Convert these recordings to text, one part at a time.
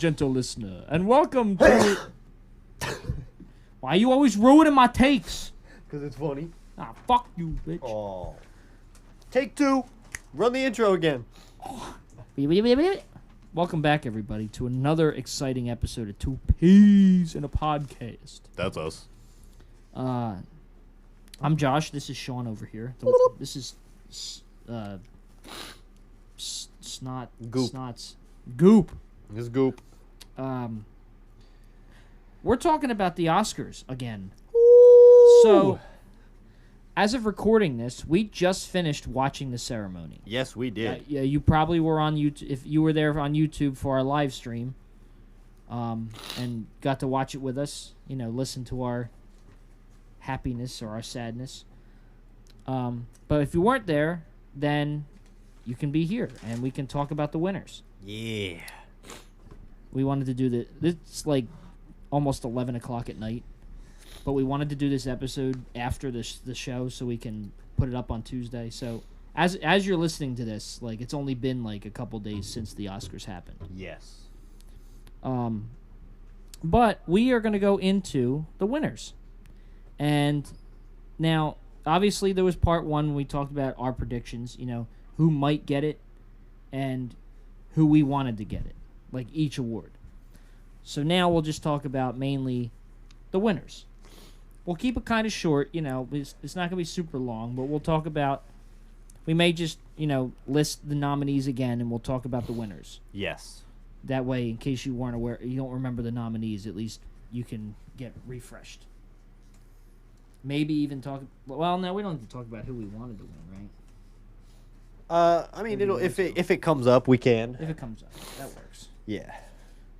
gentle listener, and welcome to... Why you always ruining my takes? Because it's funny. Ah, fuck you, bitch. Oh. Take 2. Run the intro again. Welcome back, everybody, to another exciting episode of Two Peas in a Podcast. That's us. I'm Josh. This is Sean over here. This is Snot. Goop. Snots. Goop. This Goop. We're talking about the Oscars again. Ooh. So, as of recording this, we just finished watching the ceremony. Yes, we did. Yeah, you probably were on YouTube if you were there on YouTube for our live stream, and got to watch it with us. You know, listen to our happiness or our sadness. But if you weren't there, then you can be here and we can talk about the winners. Yeah. We wanted to do it's like almost 11 o'clock at night, but we wanted to do this episode after the show so we can put it up on Tuesday. So as you're listening to this, like, it's only been like a couple days since the Oscars happened. Yes. But we are going to go into the winners. And now, obviously, there was part one when we talked about our predictions, you know, who might get it and who we wanted to get it, like each award. So now we'll just talk about mainly the winners. We'll keep it kind of short, you know, it's not going to be super long, but we'll talk about, we may just, you know, list the nominees again and we'll talk about the winners. Yes. That way, in case you weren't aware, you don't remember the nominees, at least you can get refreshed. Maybe even talk, well, no, we don't need to talk about who we wanted to win, right? I mean, if it comes up, we can. If it comes up, that works. Yeah.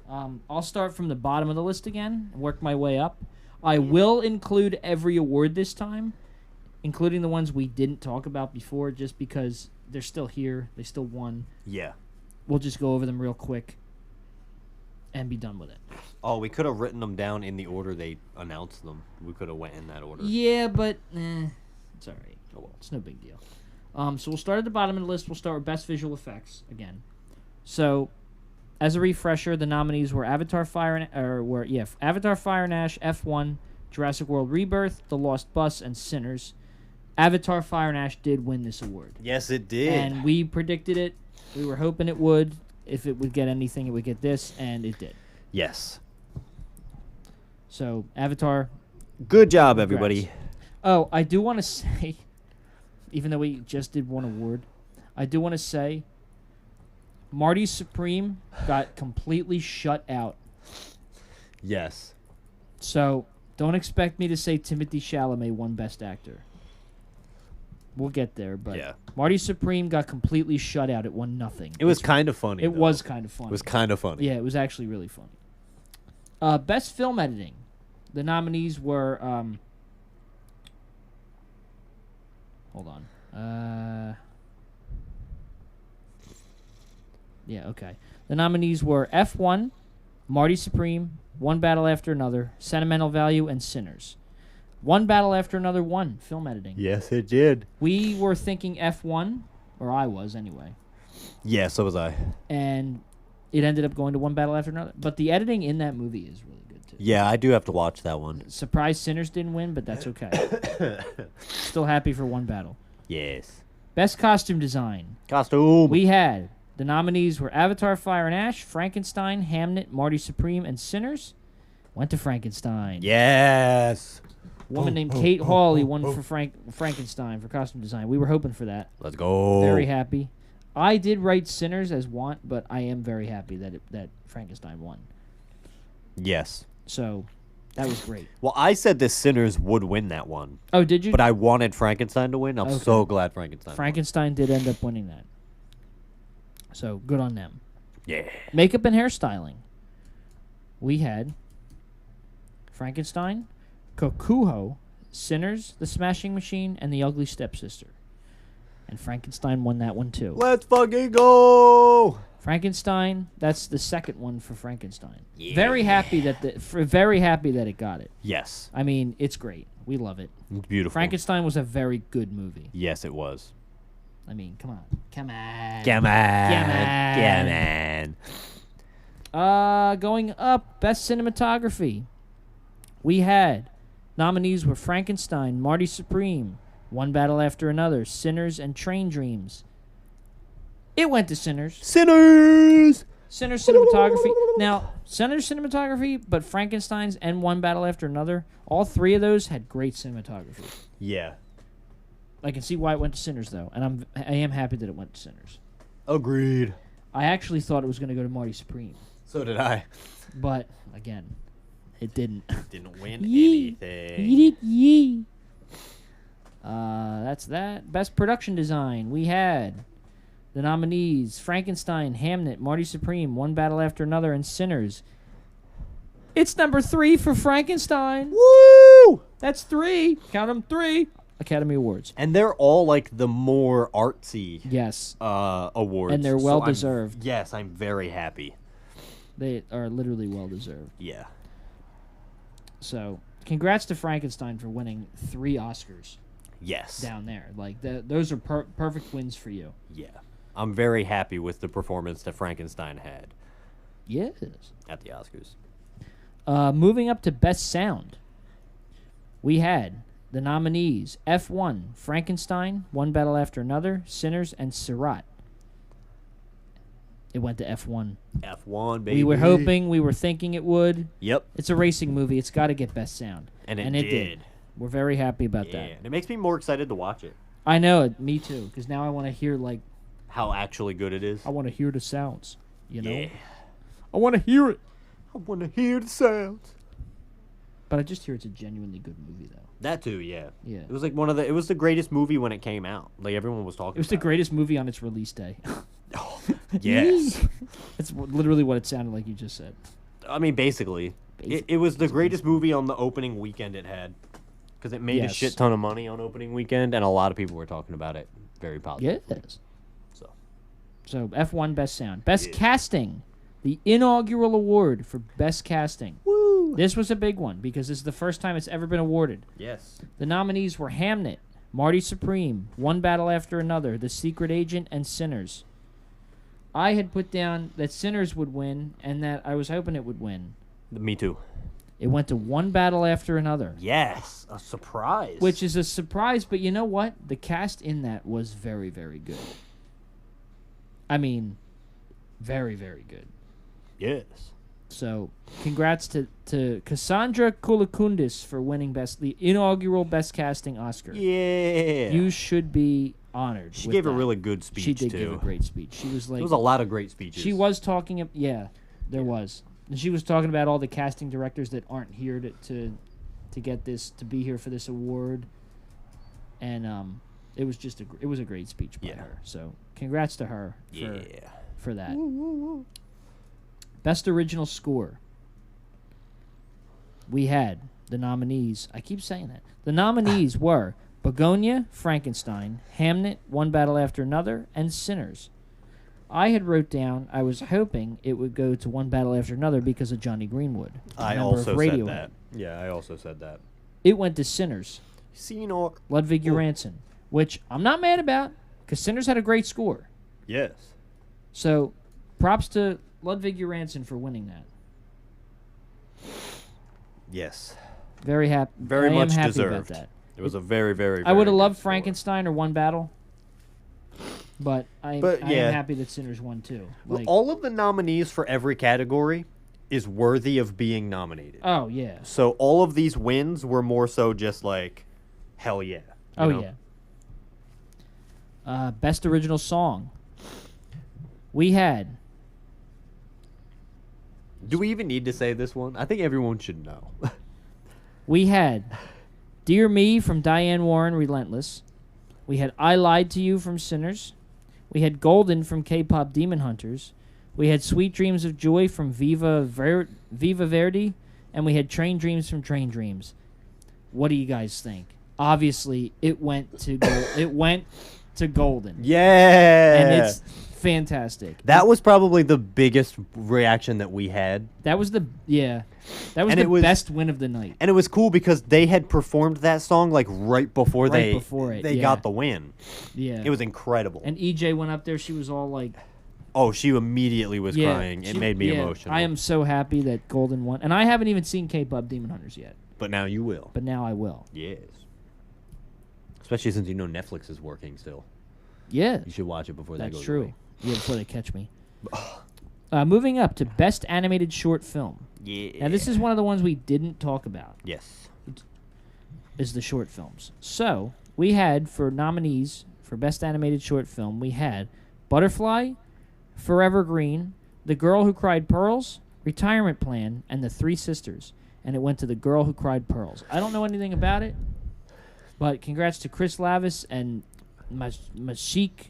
I'll start from the bottom of the list again and work my way up. I will include every award this time, including the ones we didn't talk about before, just because they're still here. They still won. Yeah. We'll just go over them real quick and be done with it. Oh, we could have written them down in the order they announced them. We could have went in that order. Yeah, but it's all right. Oh, well, it's no big deal. So we'll start at the bottom of the list. We'll start with Best Visual Effects again. So, as a refresher, the nominees were Avatar: Fire and Ash, F1, Jurassic World: Rebirth, The Lost Bus, and Sinners. Avatar: Fire and Ash did win this award. Yes, it did. And we predicted it. We were hoping it would. If it would get anything, it would get this, and it did. Yes. So, Avatar. Good job, everybody. Oh, I do want to say, even though we just did one award, I do want to say Marty Supreme got completely shut out. Yes. So, don't expect me to say Timothée Chalamet won Best Actor. We'll get there, but yeah. Marty Supreme got completely shut out. It won nothing. It was kind of funny. It was kind of funny. It was kind of funny. Yeah, it was actually really funny. Best Film Editing. The nominees were... hold on. Yeah, okay. The nominees were F1, Marty Supreme, One Battle After Another, Sentimental Value, and Sinners. One Battle After Another won film editing. Yes, it did. We were thinking F1, or I was anyway. Yeah, so was I. And it ended up going to One Battle After Another. But the editing in that movie is really good, too. Yeah, I do have to watch that one. Surprise Sinners didn't win, but that's okay. Still happy for One Battle. Yes. Best Costume Design. Costume. We had, the nominees were Avatar: Fire and Ash, Frankenstein, Hamnet, Marty Supreme, and Sinners. Went to Frankenstein. Yes. Woman named Kate Hawley won for Frankenstein for costume design. We were hoping for that. Let's go. Very happy. I did write Sinners as want, but I am very happy that Frankenstein won. Yes. So, that was great. Well, I said the Sinners would win that one. Oh, did you? But I wanted Frankenstein to win. I'm Okay. so glad Frankenstein Frankenstein did end up winning that. So, good on them. Yeah. Makeup and hairstyling. We had Frankenstein, Kokuho, Sinners, The Smashing Machine, and The Ugly Stepsister. And Frankenstein won that one too. Let's fucking go! Frankenstein, that's the second one for Frankenstein. Yeah. Very happy that it got it. Yes. I mean, it's great. We love it. It's beautiful. Frankenstein was a very good movie. Yes, it was. I mean, come on. Come on. Come on. Come on. Come on. Going up, best cinematography. We had nominees were Frankenstein, Marty Supreme, One Battle After Another, Sinners, and Train Dreams. It went to Sinners. Sinners. Sinners cinematography. Now, Sinners cinematography, but Frankenstein's and One Battle After Another, all three of those had great cinematography. Yeah. I can see why it went to Sinners, though, and I am happy that it went to Sinners. Agreed. I actually thought it was going to go to Marty Supreme, So did I. but again, it didn't. Didn't win Yee. anything. Eat it, yee. That's that. Best production design. We had the nominees: Frankenstein, Hamnet, Marty Supreme, One Battle After Another, and Sinners. It's number 3 for Frankenstein. Woo! That's 3. Count them, 3 Academy Awards. And they're all like the more artsy Yes, awards. and they're So well I'm- deserved. Yes, I'm very happy. They are literally well deserved. Yeah. So, congrats to Frankenstein for winning 3 Oscars Yes. down there. Like those are perfect wins for you. Yeah. I'm very happy with the performance that Frankenstein had Yes. at the Oscars. Moving up to Best Sound, we had the nominees F1, Frankenstein, One Battle After Another, Sinners, and Sirat. It went to F1. F1, baby. We were hoping, we were thinking it would. Yep. It's a racing movie. It's got to get Best Sound. And it did. did. We're very happy about Yeah. that. And it makes me more excited to watch it. I know it. Me too. Because now I want to hear, like, How actually good it is. I want to hear the sounds. You know? Yeah. I want to hear it. I want to hear the sounds. But I just hear it's a genuinely good movie, though. That too, yeah. Yeah. It was like it was the greatest movie when it came out. Like everyone was talking It was the about greatest movie on its release day. Yes. It's literally what it sounded like you just said. I mean, basically. It was the greatest movie on the opening weekend it had. Because it made a Yes. shit ton of money on opening weekend, and a lot of people were talking about it very positively. Yes. So, F1 Best Sound. Best Yeah. Casting. The inaugural award for Best Casting. woo! This was a big one because this is the first time it's ever been awarded. Yes. The nominees were Hamnet, Marty Supreme, One Battle After Another, The Secret Agent, and Sinners. I had put down that Sinners would win and that I was hoping it would win. Me too. It went to One Battle After Another, Yes. A surprise. which is a surprise, but you know what? The cast in that was very, very good. I mean, very, very good. Yes. So, congrats to Cassandra Koulakundis for winning the inaugural Best Casting Oscar. Yeah. You should be honored. She with gave a that. really good speech, She did too. give a great speech. She was like, There was a lot of great speeches. she was talking. Yeah, there was. And she was talking about all the casting directors that aren't here to get this, to be here for this award. And it was just it was a great speech by Yeah. her. So congrats to her Yeah. for that. Best original score. We had the nominees. I keep saying that. The nominees were Begonia, Frankenstein, Hamnet, One Battle After Another, and Sinners. I had wrote down I was hoping it would go to One Battle After Another because of Johnny Greenwood. I member of also said Radiohead. that. Yeah, I also said that. It went to Sinners, Senor. Ludwig Ooh. Göransson, which I'm not mad about because Sinners had a great score. Yes. So, props to Ludwig Göransson for winning that. Yes. Very happy. Very I am much happy deserved. about that. It was a very, very, I would have very loved good score. Frankenstein or One Battle, but I But, am yeah. happy that Sinners won too. Well, Like, all of the nominees for every category is worthy of being nominated. oh yeah, So all of these wins were more so just like, hell yeah. you oh know? yeah. Best original song. We had Do we even need to say this one? I think everyone should know. Dear Me from Diane Warren, Relentless. We had I Lied to You from Sinners. We had Golden from K-Pop Demon Hunters. We had Sweet Dreams of Joy from Viva Verdi. And we had Train Dreams from Train Dreams. What do you guys think? Obviously, it went to Golden. Yeah. And it's fantastic. That was probably the biggest reaction that we had. That was the And the it was- best win of the night. And it was cool because they had performed that song like right before Before it, they yeah. got the win. Yeah. It was incredible. And EJ went up there. She was all like Oh, she immediately was crying. It made me emotional. I am so happy that Golden won. And I haven't even seen K-Pop Demon Hunters yet. But now you will. But now I will. Yes. Especially since you know Netflix is working still. Yeah. You should watch it before that goes That's true. away. Yeah, before they catch me. Moving up to Best Animated Short Film. Yeah. Now, this is one of the ones we didn't talk about. Yes. Is the short films. So, we had, for nominees for Best Animated Short Film, we had Butterfly, Forever Green, The Girl Who Cried Pearls, Retirement Plan, and The Three Sisters. And it went to The Girl Who Cried Pearls. I don't know anything about it, but congrats to Chris Lavis and Mashik.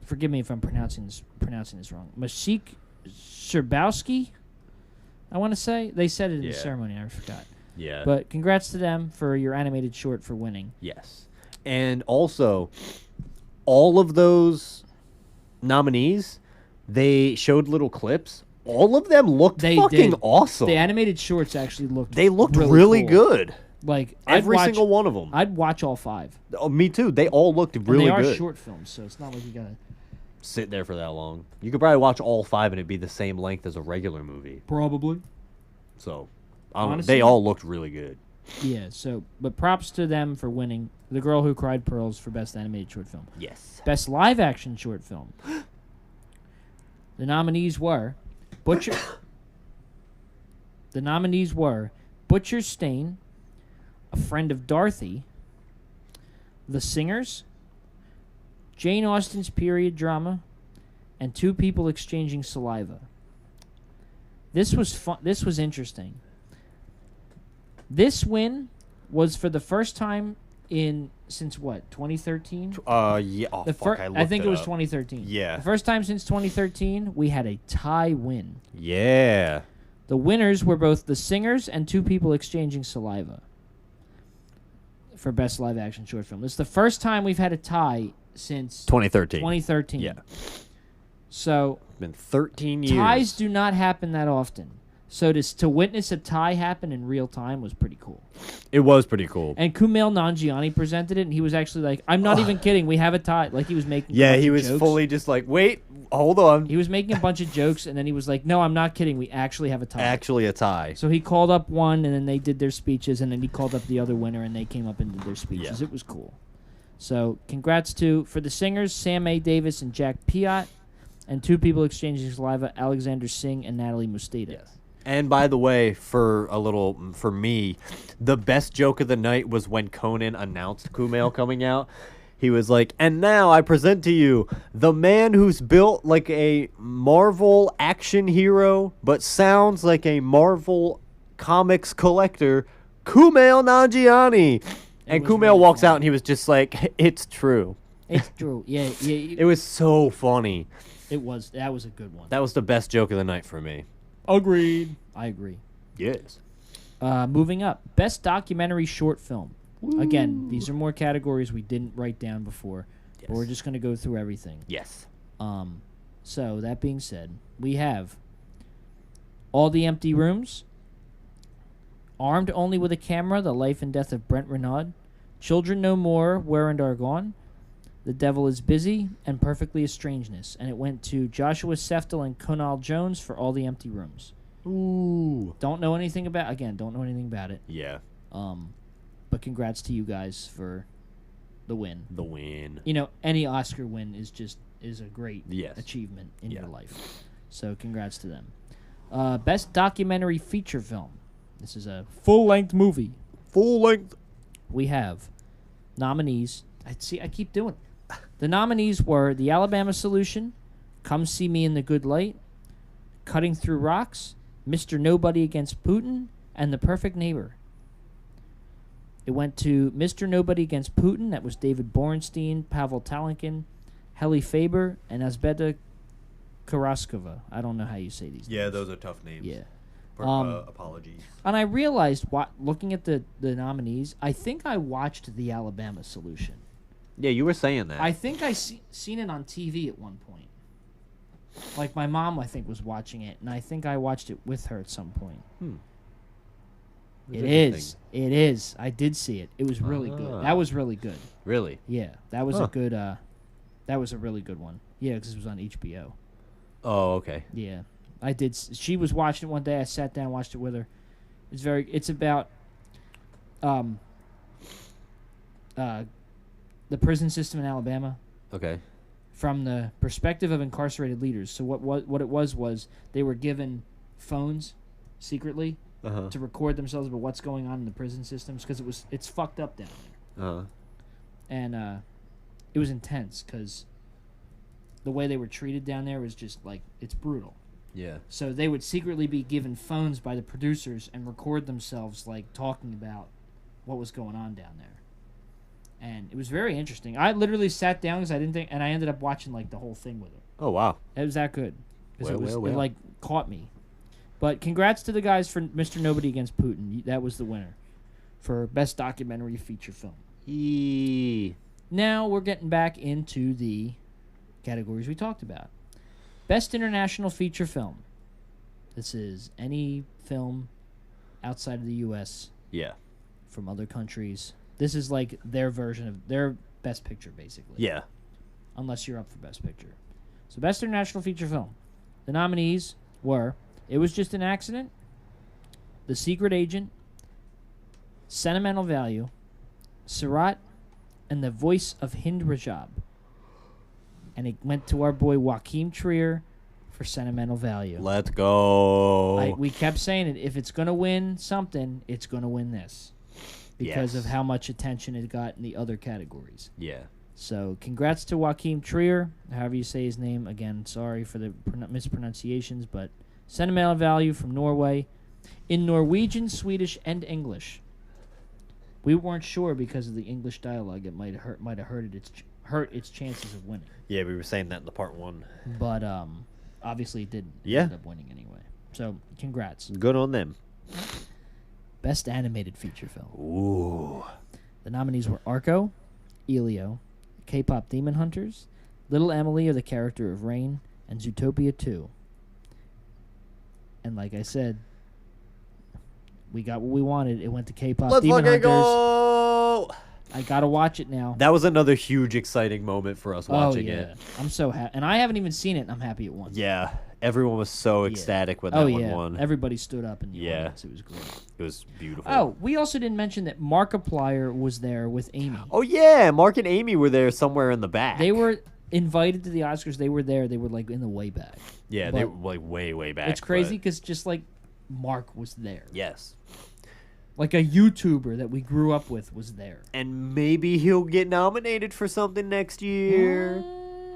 Forgive me if I'm pronouncing this wrong. Mashik Sherbowski, I want to say. They said it in the ceremony. I forgot. Yeah. But congrats to them for your animated short for winning. Yes. And also, all of those nominees, they showed little clips. All of them looked fucking awesome. The animated shorts actually looked They looked really cool. good. Like Every single one of them. I'd watch all 5. Oh, me too. They all looked really and they good. are short films, so it's not like you gotta sit there for that long. You could probably watch all 5 and it'd be the same length as a regular movie. probably. So, Honestly, they all looked really good. Yeah. So, but props to them for winning. The Girl Who Cried Pearls for Best Animated Short Film. Yes. Best Live Action Short Film. The nominees were Butcher. The nominees were Butcher Stain, A Friend of Dorothy, The Singers, Jane Austen's period drama, and Two People Exchanging Saliva. This was fun. This was interesting. This win was for the first time since what, 2013? Yeah. Oh, fuck, I think it was 2013. Yeah. The first time since 2013 we had a tie win. Yeah. The winners were both The Singers and Two People Exchanging Saliva for Best Live Action Short Film. This is the first time we've had a tie since 2013. 2013. Yeah. So It's been 13 years. ties do not happen that often. So to witness a tie happen in real time was pretty cool. It was pretty cool. And Kumail Nanjiani presented it, and he was actually like, "I'm not even kidding. We have a tie." Like he was making. Yeah, a bunch he of was jokes. fully just like, wait, hold on. He was making a bunch of jokes, and then he was like, "No, I'm not kidding. We actually have a tie." Actually a tie. So he called up one, and then they did their speeches, and then he called up the other winner, and they came up and did their speeches. Yeah. It was cool. So congrats for the Singers, Sam A. Davis and Jack Piat, and Two People Exchanging Saliva, Alexander Singh and Natalie Mustata. Yes. And by the way, for me, the best joke of the night was when Conan announced Kumail coming out. He was like, "And now I present to you the man who's built like a Marvel action hero, but sounds like a Marvel comics collector, Kumail Nanjiani." And was Kumail really walks funny. out and he was just like, "It's true." It's true. Yeah. It was so funny. It was. That was a good one. That was the best joke of the night for me. Agreed. I agree. Yes. Moving up, Best Documentary Short Film. Again, these are more categories we didn't write down before, but we're just going to go through everything. Yes. So, that being said, we have All the Empty Rooms, Armed Only with a Camera, The Life and Death of Brent Renaud, Children No More, Where and Are Gone, The Devil is Busy, and Perfectly a Strangeness. And it went to Joshua Seftel and Kunal Jones for All the Empty Rooms. Ooh. Don't know anything about it. Yeah. But congrats to you guys for the win. The win. You know, any Oscar win is a great Yes. achievement in Yeah. your life. So congrats to them. Best Documentary Feature Film. This is a full-length movie. Full length. We have nominees. I keep doing it. The nominees were The Alabama Solution, Come See Me in the Good Light, Cutting Through Rocks, Mr. Nobody Against Putin, and The Perfect Neighbor. It went to Mr. Nobody Against Putin. That was David Borenstein, Pavel Talenkin, Heli Faber, and Azbeta Karaskova. I don't know how you say these Yeah, names. those are tough names. Yeah. Apologies. And I realized, looking at the nominees, I think I watched The Alabama Solution. Yeah, you were saying that. I think I seen it on TV at one point. Like, my mom, I think, was watching it, and I think I watched it with her at some point. It is. It is. I did see it. It was really good. That was really good. Really? Yeah, that was a good. That was a really good one. Yeah, because it was on HBO. Oh, okay. Yeah, I did. She was watching it one day. I sat down, watched it with her. It's about, the prison system in Alabama Okay. from the perspective of incarcerated leaders. So what it was they were given phones secretly Uh-huh. to record themselves about what's going on in the prison systems because it's fucked up down there. Uh-huh. And it was intense because the way they were treated down there was just like it's brutal. Yeah. So they would secretly be given phones by the producers and record themselves like talking about what was going on down there. And it was very interesting. I literally sat down because I didn't think, and I ended up watching like the whole thing with her. Oh, wow. It was that good. 'Cause Well. it like caught me. But congrats to the guys for Mr. Nobody Against Putin. That was the winner for best documentary feature film. Now we're getting back into the categories we talked about. Best international feature film. This is any film outside of the U.S. Yeah. from other countries. This is like their version of their best picture, basically. Yeah. Unless you're up for best picture. So best international feature film. The nominees were It Was Just an Accident, The Secret Agent, Sentimental Value, Surat, and The Voice of Hind Rajab. And it went to our boy Joachim Trier for Sentimental Value. Let's go. We kept saying it. If it's going to win something, it's going to win this. Because Yes. of how much attention it got in the other categories. Yeah. So, congrats to Joachim Trier, however you say his name. Again, sorry for the mispronunciations, but Sentimental Value from Norway in Norwegian, Swedish, and English. We weren't sure because of the English dialogue; it might have hurt its chances of winning. Yeah, we were saying that in the part one. But obviously, it didn't. It Yeah. ended up winning anyway. So, congrats. Good on them. Best animated feature film. Ooh. The nominees were Arco, Elio, K-pop Demon Hunters, Little Emily or the Character of Rain, and Zootopia 2. And like I said, we got what we wanted. It went to K-pop Let's Demon fucking Hunters. go! I gotta watch it now. That was another huge, exciting moment for us watching it. I'm so happy. And I haven't even seen it, and I'm happy it won. Yeah. Everyone was so Yeah. ecstatic when Oh, that yeah. one won. Everybody stood up in the Yeah. audience. It was great. It was beautiful. Oh, we also didn't mention that Markiplier was there with Amy. Oh, yeah. Mark and Amy were there somewhere in the back. They were invited to the Oscars. They were there. They were like in the way back. Yeah, they but were like way, way back. It's crazy but- because just like Mark was there. Yes. Like a YouTuber that we grew up with was there. And maybe he'll get nominated for something next year.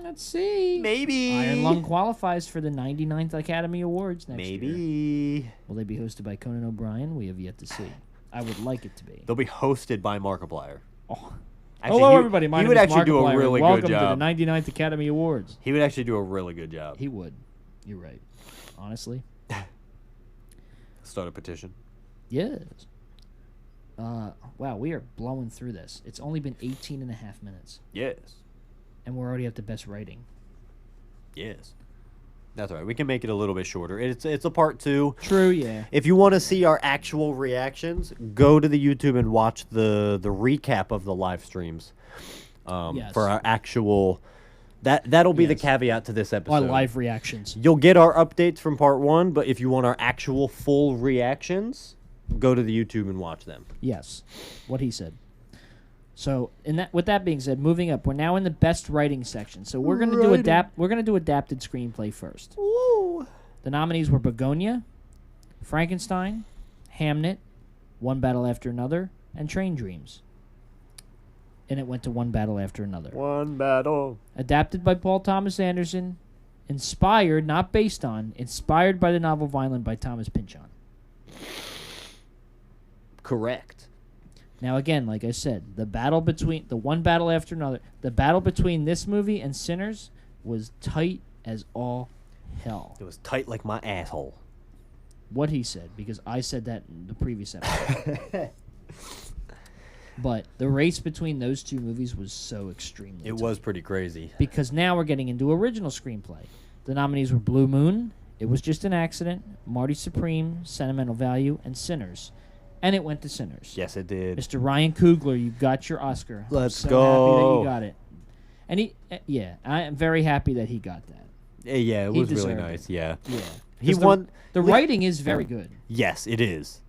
Let's see. Maybe. Iron Lung qualifies for the 99th Academy Awards next year. Maybe. Will they be hosted by Conan O'Brien? We have yet to see. I would like it to be. They'll be hosted by Markiplier. Oh. Actually, Hello, he- everybody. My he name would is actually do a Markiplier. really Welcome good to job. the 99th Academy Awards. He would actually do a really good job. He would. You're right. Honestly. Start a petition. Yes. Wow, we are blowing through this. It's only been 18 and a half minutes. Yes. And we're already at the best writing. Yes. That's all right. We can make it a little bit shorter. It's a part 2. True, yeah. If you want to see our actual reactions, go to the YouTube and watch the recap of the live streams. Yes. For our actual that'll be the Yes. caveat to this episode. Our live reactions. You'll get our updates from part 1, but if you want our actual full reactions, go to the YouTube and watch them. Yes. What he said. So, with that being said, moving up, we're now in the best writing section. So we're going to do adapted screenplay first. Woo! The nominees were Begonia, Frankenstein, Hamnet, One Battle After Another, and Train Dreams. And it went to One Battle After Another. One battle. Adapted by Paul Thomas Anderson, inspired, not based on, inspired by the novel Violent by Thomas Pynchon. Correct. Now, again, like I said, the One Battle After Another, the battle between this movie and Sinners was tight as all hell. It was tight like my asshole. What he said, because I said that in the previous episode. But the race between those two movies was so extremely It tight. was pretty crazy. Because now we're getting into original screenplay. The nominees were Blue Moon, It Was Just an Accident, Marty Supreme, Sentimental Value, and Sinners. And it went to Sinners. Yes, it did. Mr. Ryan Coogler, you got your Oscar. Let's I'm so happy that go. you got it. And I am very happy that he got that. Yeah, it He was really deserved nice. it. Yeah. Yeah. He 'Cause won. The writing is very good. Yes, it is.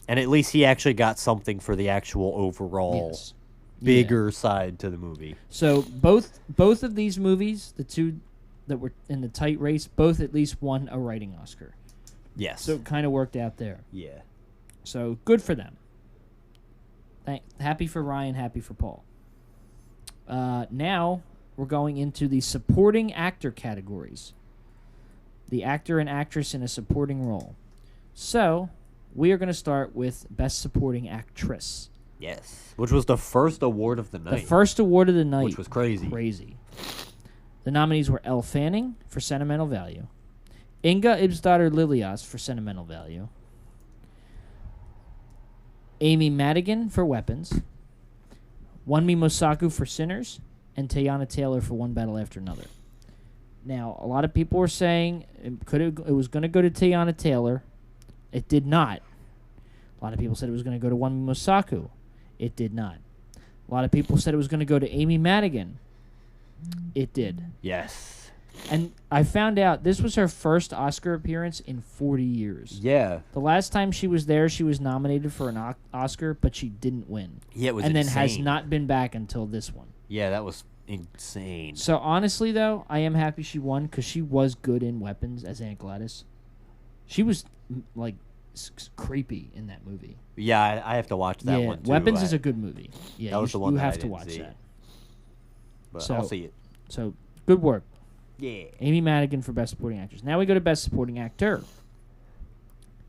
And at least he actually got something for the actual overall Yes. bigger side to the movie. So both of these movies, the two that were in the tight race, both at least won a writing Oscar. Yes. So it kind of worked out there. yeah. So good for them. Happy for Ryan, happy for Paul. Now we're going into the supporting actor categories. The actor and actress in a supporting role. So we are going to start with Best Supporting Actress. Yes. Which was the first award of the night. The first award of the night. Which was crazy. Crazy. The nominees were Elle Fanning for Sentimental Value, Inga Ibsdottir Lilias for Sentimental Value, Amy Madigan for Weapons, Wunmi Mosaku for Sinners, and Teyana Taylor for One Battle After Another. Now, a lot of people were saying it was going to go to Teyana Taylor. It did not. A lot of people said it was going to go to Wunmi Mosaku. It did not. A lot of people said it was going to go to Amy Madigan. It did. Yes. And I found out this was her first Oscar appearance in 40 years. Yeah. The last time she was there, she was nominated for an Oscar, but she didn't win. Yeah, it was and insane. then has not been back until this one. Yeah, that was insane. So honestly, though, I am happy she won because she was good in Weapons as Aunt Gladys. She was like creepy in that movie. Yeah, I have to watch that one too. Weapons is a good movie. Yeah, that was the one you that have I to didn't watch see. that. But So- I'll see it. So good work, Yeah. Amy Madigan for Best Supporting Actress. Now we go to Best Supporting Actor.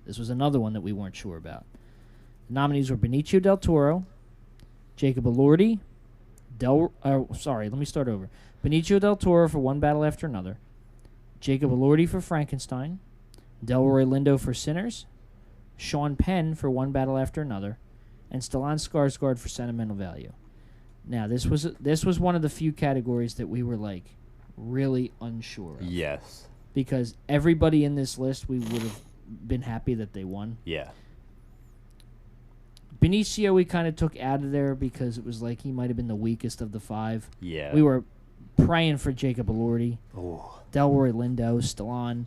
This was another one that we weren't sure about. The nominees were Benicio del Toro, Jacob Elordi, let me start over. Benicio del Toro for One Battle After Another, Jacob Elordi for Frankenstein, Delroy Lindo for Sinners, Sean Penn for One Battle After Another, and Stellan Skarsgård for Sentimental Value. Now, this was one of the few categories that we were like really unsure of. Yes. Because everybody in this list, we would have been happy that they won. Yeah. Benicio we kind of took out of there because it was like he might have been the weakest of the five. Yeah. We were praying for Jacob Elordi, Oh. Delroy Lindo, Stellan.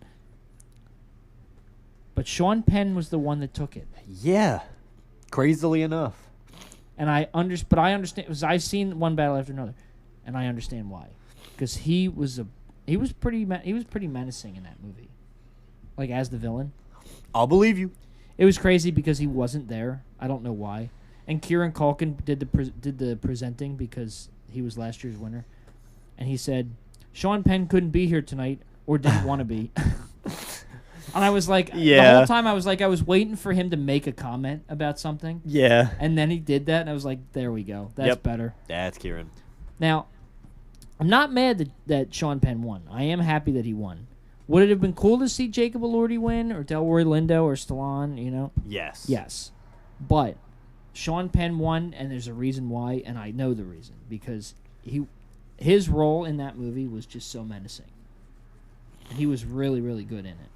But Sean Penn was the one that took it. Yeah. Crazily enough. And I understand because I've seen One Battle After Another, and I understand why. Because he was pretty menacing in that movie, like as the villain. I'll believe you. It was crazy because he wasn't there. I don't know why. And Kieran Culkin did the presenting because he was last year's winner, and he said Sean Penn couldn't be here tonight or didn't want to be. And I was like, the whole time I was like, I was waiting for him to make a comment about something. Yeah. And then he did that, and I was like, there we go. That's better. That's Kieran. Now, I'm not mad that Sean Penn won. I am happy that he won. Would it have been cool to see Jacob Elordi win or Delroy Lindo or Stellan, you know? Yes. Yes. But Sean Penn won, and there's a reason why, and I know the reason. Because his role in that movie was just so menacing. And he was really, really good in it.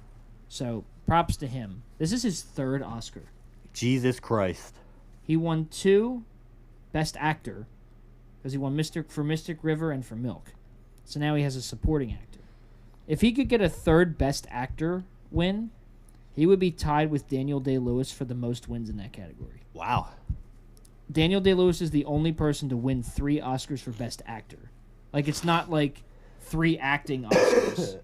So, props to him. This is his third Oscar. Jesus Christ. He won 2 Best Actor because he won for Mystic River and for Milk. So now he has a supporting actor. If he could get a third Best Actor win, he would be tied with Daniel Day-Lewis for the most wins in that category. Wow. Daniel Day-Lewis is the only person to win 3 Oscars for Best Actor. Like, it's not like 3 acting Oscars.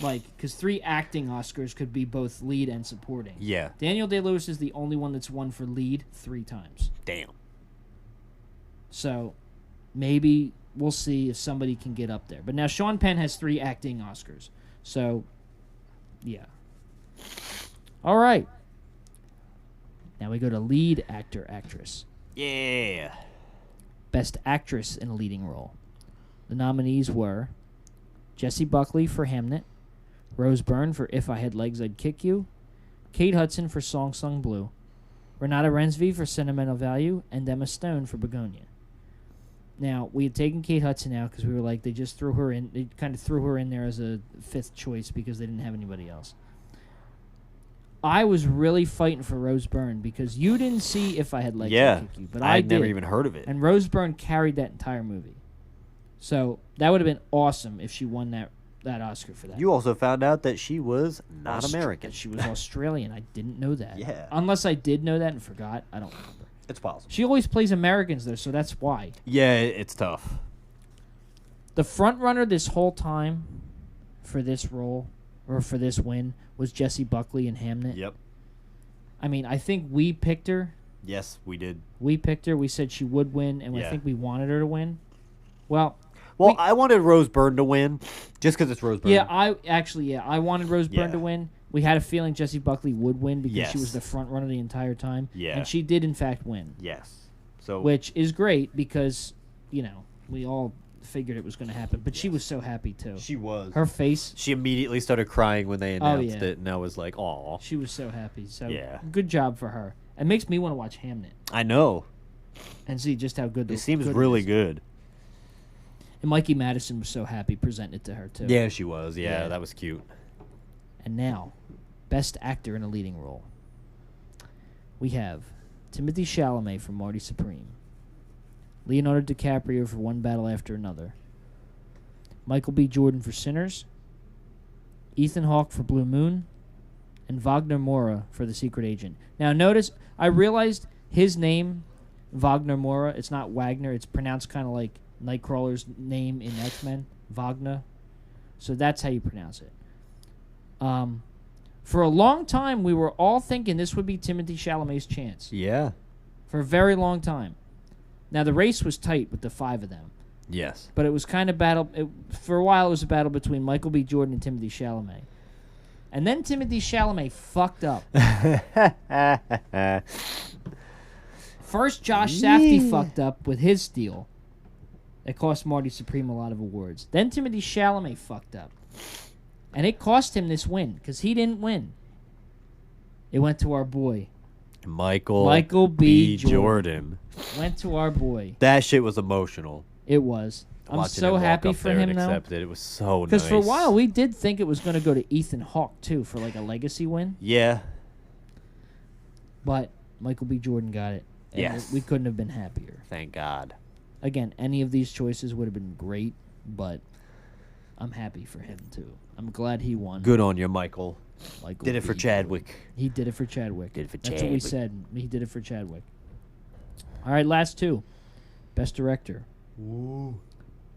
Because 3 acting Oscars could be both lead and supporting. Yeah. Daniel Day-Lewis is the only one that's won for lead 3 times. Damn. So, maybe we'll see if somebody can get up there. But now Sean Penn has 3 acting Oscars. So, yeah. All right. Now we go to lead actor, actress. Yeah. Best actress in a leading role. The nominees were Jessie Buckley for Hamnet, Rose Byrne for If I Had Legs I'd Kick You, Kate Hudson for Song Sung Blue, Renata Rensby for Sentimental Value, and Emma Stone for Begonia. Now, we had taken Kate Hudson out because we were like, they just threw her in. They kind of threw her in there as a 5th choice because they didn't have anybody else. I was really fighting for Rose Byrne because you didn't see If I Had Legs I'd Kick You, but I I'd did. never even heard of it. And Rose Byrne carried that entire movie. So that would have been awesome if she won that Oscar for that. You also found out that she was not American. She was Australian. I didn't know that. Yeah. Unless I did know that and forgot. I don't remember. It's possible. She always plays Americans, though, so that's why. Yeah, it's tough. The front runner this whole time for this role, or for this win, was Jessie Buckley in Hamnet. Yep. I mean, I think we picked her. Yes, we did. We picked her. We said she would win, and I think we wanted her to win. Well, I wanted Rose Byrne to win, just because it's Rose Byrne. Yeah, I wanted Rose Byrne to win. We had a feeling Jessie Buckley would win because she was the front runner the entire time. Yeah. And she did, in fact, win. Yes. So, which is great because, we all figured it was going to happen. But she was so happy, too. She was. Her face. She immediately started crying when they announced it, and I was like, aw. She was so happy. So, good job for her. It makes me want to watch Hamnet. I know. And see just how good it seems really good. And Mikey Madison was so happy presenting it to her, too. Yeah, she was. Yeah, that was cute. And now, Best Actor in a Leading Role. We have Timothée Chalamet for Marty Supreme, Leonardo DiCaprio for One Battle After Another, Michael B. Jordan for Sinners, Ethan Hawke for Blue Moon, and Wagner Moura for The Secret Agent. Now, notice, I realized his name, Wagner Moura, it's not Wagner. It's pronounced kind of like Nightcrawler's name in X-Men, Wagner. So that's how you pronounce it. For a long time, we were all thinking this would be Timothée Chalamet's chance. Yeah. For a very long time. Now, the race was tight with the 5 of them. Yes. But it was kind of for a while, it was a battle between Michael B. Jordan and Timothée Chalamet. And then Timothée Chalamet fucked up. First, Josh Safdie fucked up with his deal. It cost Marty Supreme a lot of awards. Then Timothée Chalamet fucked up. And it cost him this win, because he didn't win. It went to our boy. Michael B. Jordan. Went to our boy. That shit was emotional. It was. I'm so happy for him now. It was so nice. Because for a while, we did think it was going to go to Ethan Hawke, too, for like a legacy win. Yeah. But Michael B. Jordan got it. And yes. We couldn't have been happier. Thank God. Again, any of these choices would have been great, but I'm happy for him, too. I'm glad he won. Good on you, Michael. Did it for B. Chadwick. He did it for Chadwick. Did it for That's Chadwick. what we said. He did it for Chadwick. All right, last 2. Best Director. Ooh.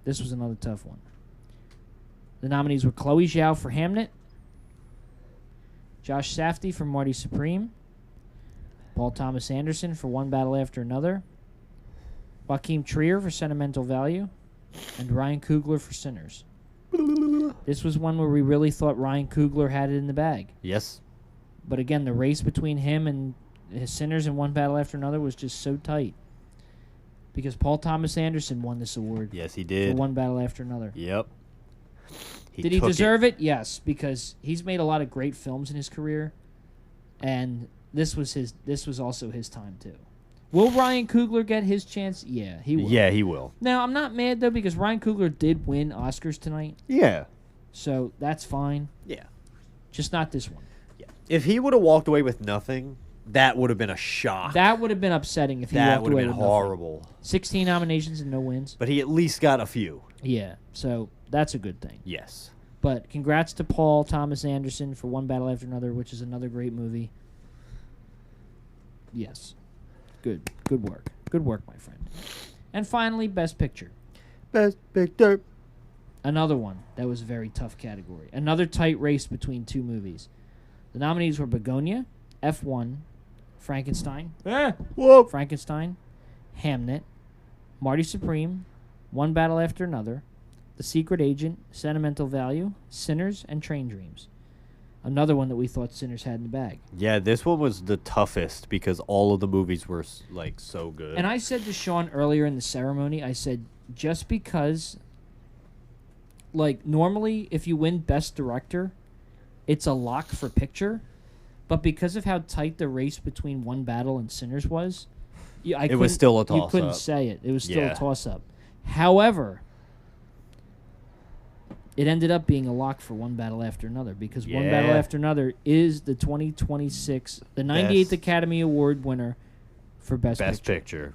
This was another tough one. The nominees were Chloe Zhao for Hamnet, Josh Safdie for Marty Supreme, Paul Thomas Anderson for One Battle After Another, Joaquin Trier for Sentimental Value, and Ryan Coogler for Sinners. This was one where we really thought Ryan Coogler had it in the bag. Yes. But again, the race between him and his Sinners and One Battle After Another was just so tight. Because Paul Thomas Anderson won this award. Yes, he did. For One Battle After Another. Yep. Did he deserve it? Yes, because he's made a lot of great films in his career, and this was also his time too. Will Ryan Coogler get his chance? Yeah, he will. Yeah, he will. Now, I'm not mad though because Ryan Coogler did win Oscars tonight. Yeah. So that's fine. Yeah. Just not this one. Yeah. If he would have walked away with nothing, that would have been a shock. That would have been upsetting if he walked away with nothing. That would have been horrible. 16 nominations and no wins. But he at least got a few. Yeah, so that's a good thing. Yes. But congrats to Paul Thomas Anderson for One Battle After Another, which is another great movie. Yes. Good work. Good work, my friend. And finally, Best Picture. Best Picture. Another one that was a very tough category. Another tight race between 2 movies. The nominees were Begonia, F1, Frankenstein, Frankenstein, Hamnet, Marty Supreme, One Battle After Another, The Secret Agent, Sentimental Value, Sinners, and Train Dreams. Another one that we thought Sinners had in the bag. Yeah, this one was the toughest because all of the movies were like so good. And I said to Sean earlier in the ceremony, I said, just because, like, normally if you win Best Director, it's a lock for picture. But because of how tight the race between One Battle and Sinners was, it was still a toss-up. You couldn't say it. It was still a toss-up. However, it ended up being a lock for One Battle After Another because One Battle After Another is the 2026, the 98th Academy Award winner for Best Picture.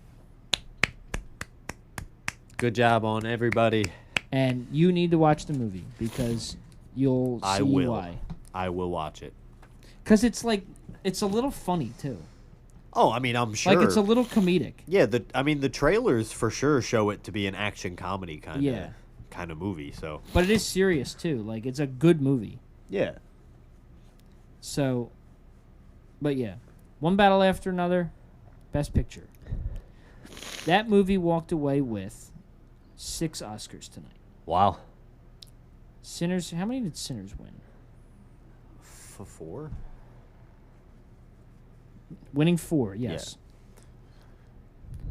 Good job on everybody. And you need to watch the movie because you'll see why. I will watch it. Because it's like, it's a little funny, too. Oh, I mean, I'm sure. Like, it's a little comedic. Yeah, the trailers for sure show it to be an action comedy kind of movie, so. But it is serious, too. Like, it's a good movie. Yeah. So, but yeah. One Battle After Another, Best Picture. That movie walked away with 6 Oscars tonight. Wow. Sinners, how many did Sinners win? 4? Winning 4, yes. Yeah.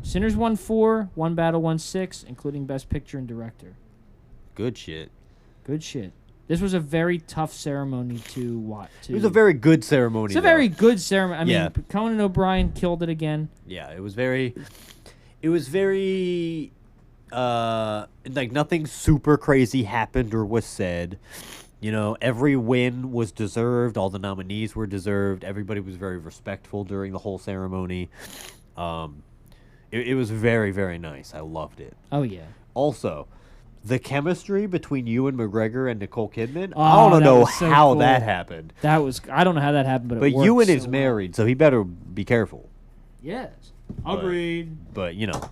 Sinners won 4, One Battle won 6, including Best Picture and Director. Good shit. Good shit. This was a very tough ceremony to watch. It was a very good ceremony. It's a very good ceremony. I mean, Yeah. Conan O'Brien killed it again. Yeah, it was very like nothing super crazy happened or was said. You know, every win was deserved. All the nominees were deserved. Everybody was very respectful during the whole ceremony. It was very, very nice. I loved it. Oh, yeah. Also, the chemistry between Ewan McGregor and Nicole Kidman, Oh, I don't that know was so how cool. that happened. I don't know how that happened, but it But worked Ewan so is well. married, so he better be careful. Yes. But- Agreed. But, you know,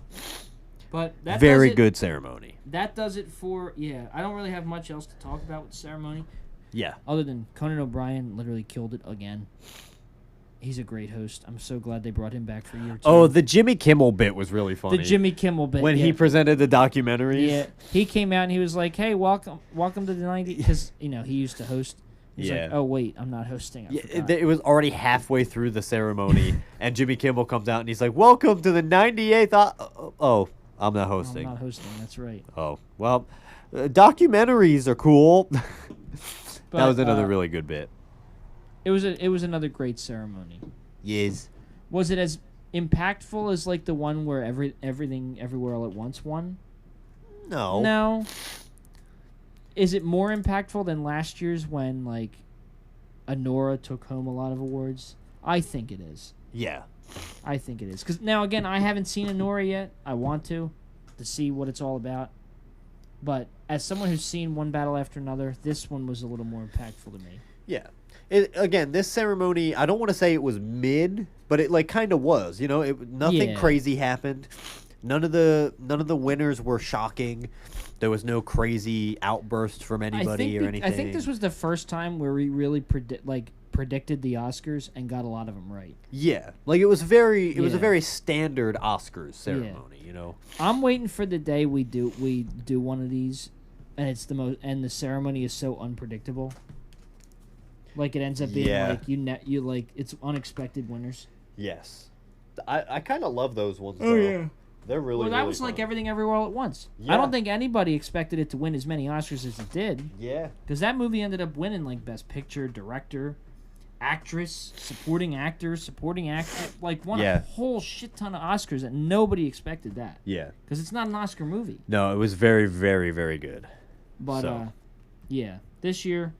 But that very does it, good ceremony. That does it for, I don't really have much else to talk about with the ceremony, Yeah. other than Conan O'Brien literally killed it again. He's a great host. I'm so glad they brought him back for year 2. Oh, the Jimmy Kimmel bit was really funny. The Jimmy Kimmel bit. when he presented the documentaries. Yeah, he came out and he was like, "Hey, welcome to the 90s," because he used to host. He's like, "Oh wait, I'm not hosting." I forgot." It was already halfway through the ceremony, and Jimmy Kimmel comes out and he's like, "Welcome to the 98th." Oh, I'm not hosting. I'm not hosting. That's right. Oh, well, documentaries are cool. But, That was another really good bit. It was another great ceremony. Yes. Was it as impactful as like the one where everything everywhere all at once won? No. No. Is it more impactful than last year's when like Anora took home a lot of awards? I think it is. Yeah. I think it is. Because now, again, I haven't seen Anora yet. I want to see what it's all about. But as someone who's seen One Battle After Another, this one was a little more impactful to me. Yeah. Again, this ceremony, I don't want to say it was mid, but it like kind of was. You know, nothing crazy happened. None of the winners were shocking. There was no crazy outburst from anybody or anything. I think this was the first time where we really predicted the Oscars and got a lot of them right. Yeah, like it was a very standard Oscars ceremony. You know, I'm waiting for the day we do one of these, and it's the ceremony is so unpredictable. Like it ends up being like you like it's unexpected winners. Yes, I kind of love those ones. Oh yeah, they're really. Well, that really was fun. like Everything Everywhere All at Once. Yeah. I don't think anybody expected it to win as many Oscars as it did. Yeah, because that movie ended up winning like Best Picture, Director, Actress, Supporting Actor, Supporting Actor, like won a whole shit ton of Oscars that nobody expected that. Yeah, because it's not an Oscar movie. No, it was very, very, very good. But this year.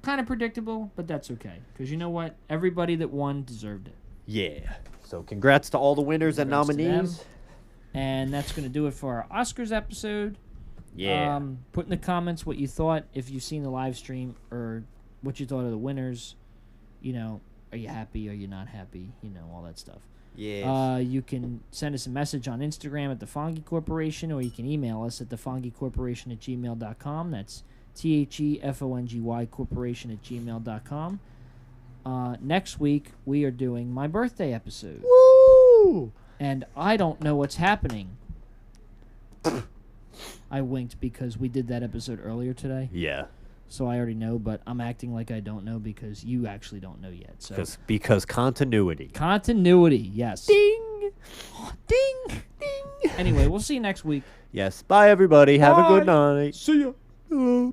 Kind of predictable, but that's okay. Because you know what? Everybody that won deserved it. Yeah. So congrats to all the winners and nominees. And that's going to do it for our Oscars episode. Yeah. Put in the comments what you thought, if you've seen the live stream, or what you thought of the winners. You know, are you happy? Are you not happy? You know, all that stuff. Yeah. You can send us a message on Instagram at The Fongy Corporation, or you can email us at thefongycorporation@gmail.com. That's THEFONGY corporation@gmail.com. Next week, we are doing my birthday episode. Woo! And I don't know what's happening. I winked because we did that episode earlier today. Yeah. So I already know, but I'm acting like I don't know because you actually don't know yet. So because continuity. Continuity, yes. Ding! Ding! Ding! Anyway, we'll see you next week. Yes. Bye, everybody. Have a Bye. good night. See ya.